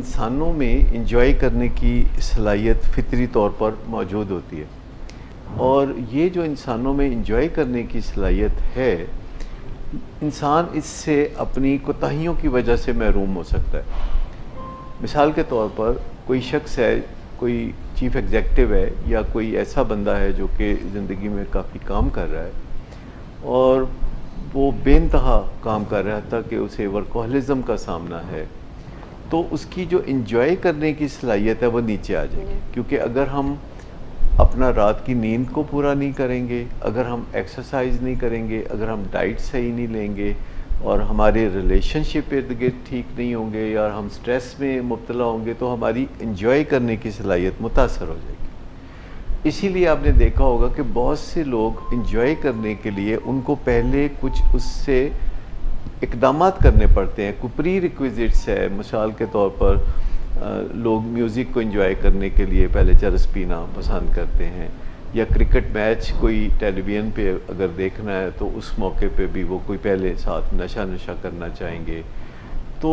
इंसानों में इंजॉय करने की सलाहियत फितरी तौर पर मौजूद होती है और ये जो इंसानों में इंजॉय करने की सलाहियत है, इंसान इससे अपनी कोताहियों की वजह से महरूम हो सकता है। मिसाल के तौर पर कोई शख्स है, कोई चीफ़ एग्जेक्टिव है या कोई ऐसा बंदा है जो कि ज़िंदगी में काफ़ी काम कर रहा है और वो बेइंतहा काम कर रहा था कि उसे वर्कोहलिज़म का सामना है, तो उसकी जो इंजॉय करने की सलाहियत है वो नीचे आ जाएगी। क्योंकि अगर हम अपना रात की नींद को पूरा नहीं करेंगे, अगर हम एक्सरसाइज नहीं करेंगे, अगर हम डाइट सही नहीं लेंगे और हमारे रिलेशनशिप इर्द गिर्द ठीक नहीं होंगे या हम स्ट्रेस में मुब्तला होंगे, तो हमारी इंजॉय करने की सलाहियत मुतासर हो जाएगी। इसीलिए आपने देखा होगा कि बहुत से लोग इंजॉय करने के लिए उनको पहले कुछ उससे इक़दामात करने पड़ते हैं, कुछ प्री रिक्विजिट्स है। मिसाल के तौर पर लोग म्यूज़िक को एंजॉय करने के लिए पहले चरस पीना पसंद करते हैं, या क्रिकेट मैच कोई टेलीविज़न पे अगर देखना है तो उस मौके पे भी वो कोई पहले साथ नशा करना चाहेंगे। तो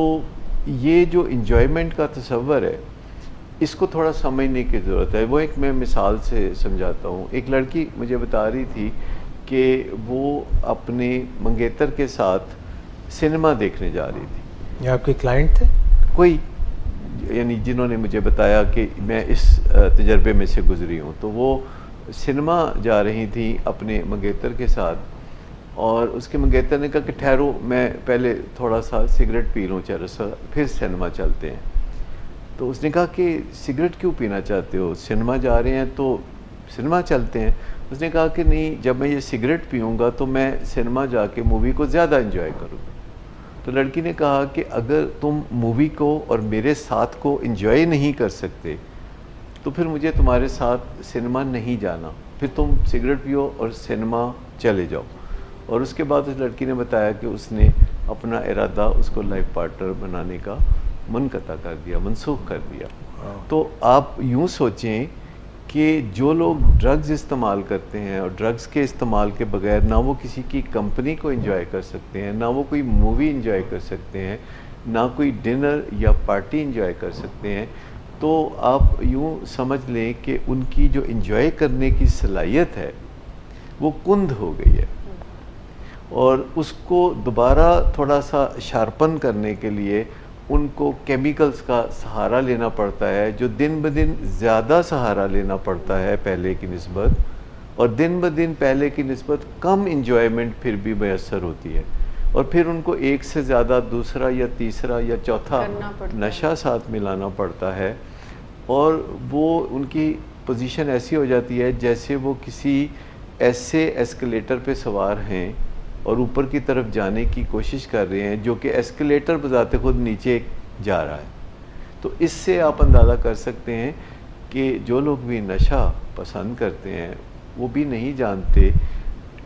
ये जो इंजॉयमेंट का तस्वर है, इसको थोड़ा समझने की ज़रूरत है। वो एक मैं मिसाल से समझाता हूँ। एक लड़की मुझे बता रही थी कि वो अपने मंगेतर के साथ सिनेमा देखने जा रही थी। ये आपके क्लाइंट थे? कोई यानी जिन्होंने मुझे बताया कि मैं इस तजर्बे में से गुज़री हूँ। तो वो सिनेमा जा रही थी अपने मंगेतर के साथ और उसके मंगेतर ने कहा कि ठहरो, मैं पहले थोड़ा सा सिगरेट पी लूँ चरस, फिर सिनेमा चलते हैं। तो उसने कहा कि सिगरेट क्यों पीना चाहते हो, सिनेमा जा रहे हैं तो सिनेमा चलते हैं। उसने कहा कि नहीं, जब मैं ये सिगरेट पीऊँगा तो मैं सिनेमा जाके मूवी को ज़्यादा एंजॉय करूँगा। तो लड़की ने कहा कि अगर तुम मूवी को और मेरे साथ को एंजॉय नहीं कर सकते तो फिर मुझे तुम्हारे साथ सिनेमा नहीं जाना, फिर तुम सिगरेट पियो और सिनेमा चले जाओ। और उसके बाद उस लड़की ने बताया कि उसने अपना इरादा उसको लाइफ पार्टनर बनाने का मुनक़ता कर दिया, मनसूख कर दिया। तो आप यूँ सोचें कि जो लोग ड्रग्स इस्तेमाल करते हैं और ड्रग्स के इस्तेमाल के बगैर ना वो किसी की कंपनी को एंजॉय कर सकते हैं, ना वो कोई मूवी एंजॉय कर सकते हैं, ना कोई डिनर या पार्टी एंजॉय कर सकते हैं, तो आप यूँ समझ लें कि उनकी जो एंजॉय करने की सलाहियत है वो कुंद हो गई है। और उसको दोबारा थोड़ा सा शार्पन करने के लिए उनको केमिकल्स का सहारा लेना पड़ता है, जो दिन ब दिन ज़्यादा सहारा लेना पड़ता है पहले की निस्बत, और दिन ब दिन पहले की निस्बत कम इंजॉयमेंट फिर भी मैसर होती है। और फिर उनको एक से ज़्यादा दूसरा या तीसरा या चौथा नशा साथ मिलाना पड़ता है और वो उनकी पोजीशन ऐसी हो जाती है जैसे वो किसी ऐसे एस्केलेटर पे सवार हैं और ऊपर की तरफ जाने की कोशिश कर रहे हैं जो कि एस्केलेटर बजाते खुद नीचे जा रहा है। तो इससे आप अंदाज़ा कर सकते हैं कि जो लोग भी नशा पसंद करते हैं वो भी नहीं जानते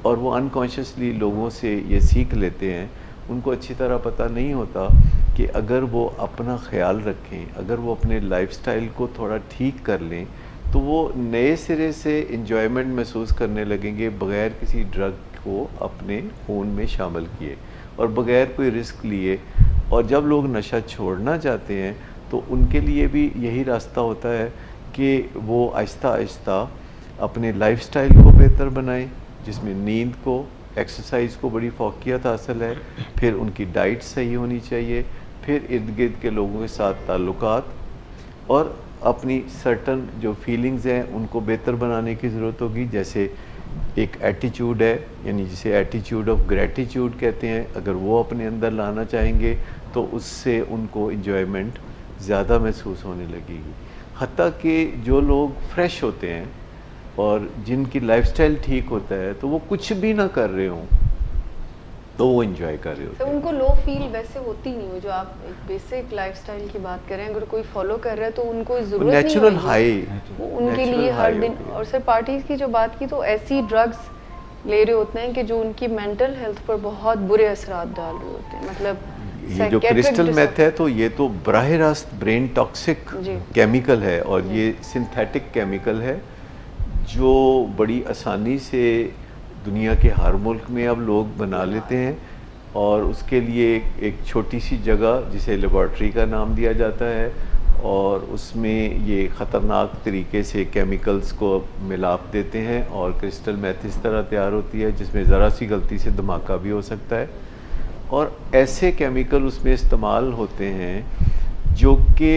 और वो अनकॉन्शियसली लोगों से ये सीख लेते हैं। उनको अच्छी तरह पता नहीं होता कि अगर वो अपना ख्याल रखें, अगर वो अपने लाइफस्टाइल को थोड़ा ठीक कर लें, तो वो नए सिरे से इंजॉयमेंट महसूस करने लगेंगे बग़ैर किसी ड्रग को अपने खून में शामिल किए और बग़ैर कोई रिस्क लिए। और जब लोग नशा छोड़ना चाहते हैं तो उनके लिए भी यही रास्ता होता है कि वो आहिस्ता आहिस्ता अपने लाइफस्टाइल को बेहतर बनाएं, जिसमें नींद को, एक्सरसाइज को बड़ी फ़ौक़ियत हासिल है, फिर उनकी डाइट सही होनी चाहिए, फिर इर्द गिर्द के लोगों के साथ ताल्लुकात और अपनी सर्टन जो फीलिंग्स हैं उनको बेहतर बनाने की ज़रूरत होगी। जैसे एक एटीट्यूड है, यानी जिसे एटीट्यूड ऑफ ग्रैटिट्यूड कहते हैं, अगर वो अपने अंदर लाना चाहेंगे तो उससे उनको इंजॉयमेंट ज़्यादा महसूस होने लगेगी। हत्ता कि जो लोग फ्रेश होते हैं और जिनकी लाइफस्टाइल ठीक होता है तो वो कुछ भी ना कर रहे हों तो वो एंजॉय कर रहे होते हैं। उनको लो फील वैसे होती नहीं हो, जो आप बेसिक लाइफस्टाइल की बात कर रहे हैं, अगर कोई फॉलो कर रहा है तो उनको ज़रूरत नहीं नेचुरल हाई वो उनके लिए हर दिन। और सर पार्टीज की जो बात की तो ऐसी ड्रग्स ले रहे होते हैं कि जो उनकी मेंटल हेल्थ पर बहुत बुरे असरात डाल रहे होते हैं। मतलब ये जो क्रिस्टल मेथ है तो ये तो बराह रास्त ब्रेन टॉक्सिक केमिकल है और ये सिंथेटिक केमिकल है जो बड़ी आसानी से दुनिया के हर मुल्क में अब लोग बना लेते हैं और उसके लिए एक छोटी सी जगह जिसे लेबॉर्ट्री का नाम दिया जाता है और उसमें ये ख़तरनाक तरीके से केमिकल्स को मिलाप देते हैं और क्रिस्टल मेथ इस तरह तैयार होती है जिसमें ज़रा सी गलती से धमाका भी हो सकता है। और ऐसे केमिकल उसमें इस्तेमाल होते हैं जो कि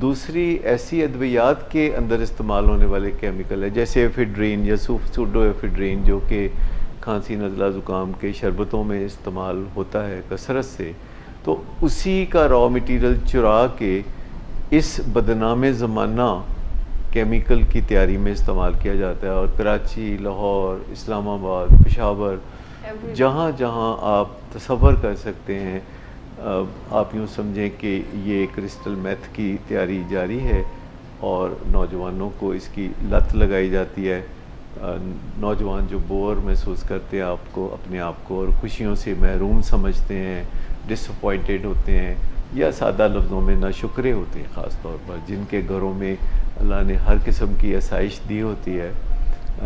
दूसरी ऐसी अद्वियात के अंदर इस्तेमाल होने वाले केमिकल है, जैसे एफिड्रीन या सूडो एफिड्रीन, जो कि खांसी नज़ला ज़ुकाम के शरबतों में इस्तेमाल होता है कसरत से। तो उसी का रॉ मटेरियल चुरा के इस बदनामे ज़माना केमिकल की तैयारी में इस्तेमाल किया जाता है। और कराची, लाहौर, इस्लामाबाद, पेशावर, जहाँ जहाँ आप तसव्वुर कर सकते हैं, आप यूँ समझें कि ये क्रिस्टल मेथ की तैयारी जारी है और नौजवानों को इसकी लत लगाई जाती है। नौजवान जो बोर महसूस करते हैं आपको अपने आप को और खुशियों से महरूम समझते हैं, डिसअपॉइंटेड होते हैं, या सादा लफ्ज़ों में नाशुक्रे होते हैं, ख़ास तौर पर जिनके घरों में अल्लाह ने हर किस्म की आसाइश दी होती है,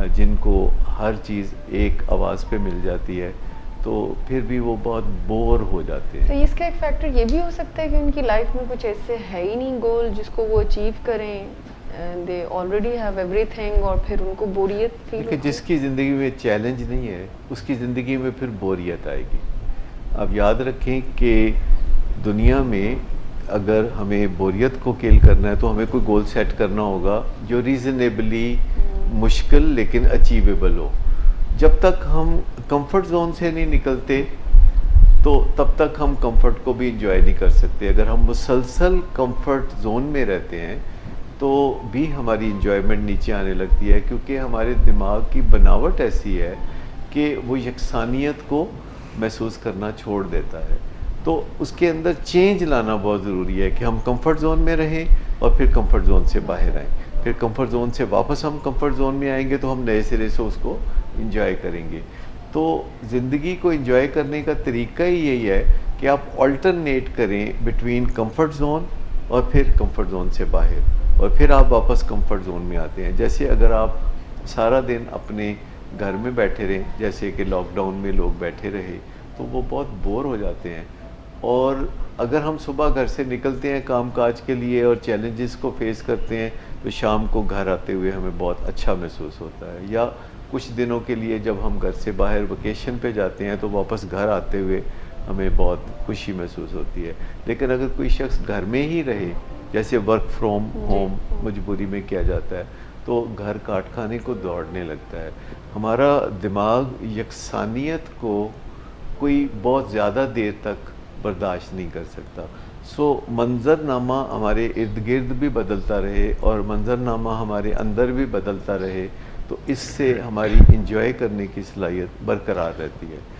जिनको हर चीज़ एक आवाज़ पे मिल जाती है, तो फिर भी वो बहुत बोर हो जाते हैं। तो इसका एक फैक्टर ये भी हो सकता है कि उनकी लाइफ में कुछ ऐसे है ही नहीं गोल जिसको वो अचीव करें, दे ऑलरेडी हैव एवरीथिंग, और फिर उनको बोरियत फील होती है। जिसकी ज़िंदगी में चैलेंज नहीं है उसकी ज़िंदगी में फिर बोरियत आएगी। आप याद रखें कि दुनिया में अगर हमें बोरियत को किल करना है तो हमें कोई गोल सेट करना होगा जो रीज़नेबली मुश्किल लेकिन अचीवेबल हो। जब तक हम कंफर्ट जोन से नहीं निकलते तो तब तक हम कंफर्ट को भी इंजॉय नहीं कर सकते। अगर हम मुसलसल कंफर्ट जोन में रहते हैं तो भी हमारी इंजॉयमेंट नीचे आने लगती है, क्योंकि हमारे दिमाग की बनावट ऐसी है कि वो यकसानियत को महसूस करना छोड़ देता है। तो उसके अंदर चेंज लाना बहुत ज़रूरी है कि हम कंफर्ट जोन में रहें और फिर कंफर्ट जोन से बाहर आएँ, फिर कंफर्ट जोन से वापस हम कंफर्ट जोन में आएंगे तो हम नए सिरे से उसको इंजॉय करेंगे। तो ज़िंदगी को इंजॉय करने का तरीका ही यही है कि आप अल्टरनेट करें बिटवीन कंफर्ट जोन और फिर कंफर्ट जोन से बाहर, और फिर आप वापस कंफर्ट जोन में आते हैं। जैसे अगर आप सारा दिन अपने घर में बैठे रहें, जैसे कि लॉकडाउन में लोग बैठे रहे, तो वो बहुत बोर हो जाते हैं। और अगर हम सुबह घर से निकलते हैं कामकाज के लिए और चैलेंजेस को फेस करते हैं तो शाम को घर आते हुए हमें बहुत अच्छा महसूस होता है। या कुछ दिनों के लिए जब हम घर से बाहर वेकेशन पे जाते हैं तो वापस घर आते हुए हमें बहुत खुशी महसूस होती है। लेकिन अगर कोई शख्स घर में ही रहे, जैसे वर्क फ्रॉम होम मजबूरी में किया जाता है, तो घर काट खाने को दौड़ने लगता है। हमारा दिमाग यकसानियत को कोई बहुत ज़्यादा देर तक बर्दाश्त नहीं कर सकता। सो मंज़रनामा हमारे इर्द गिर्द भी बदलता रहे और मंज़रनामा हमारे अंदर भी बदलता रहे, तो इससे हमारी इंजॉय करने की सलाहियत बरकरार रहती है।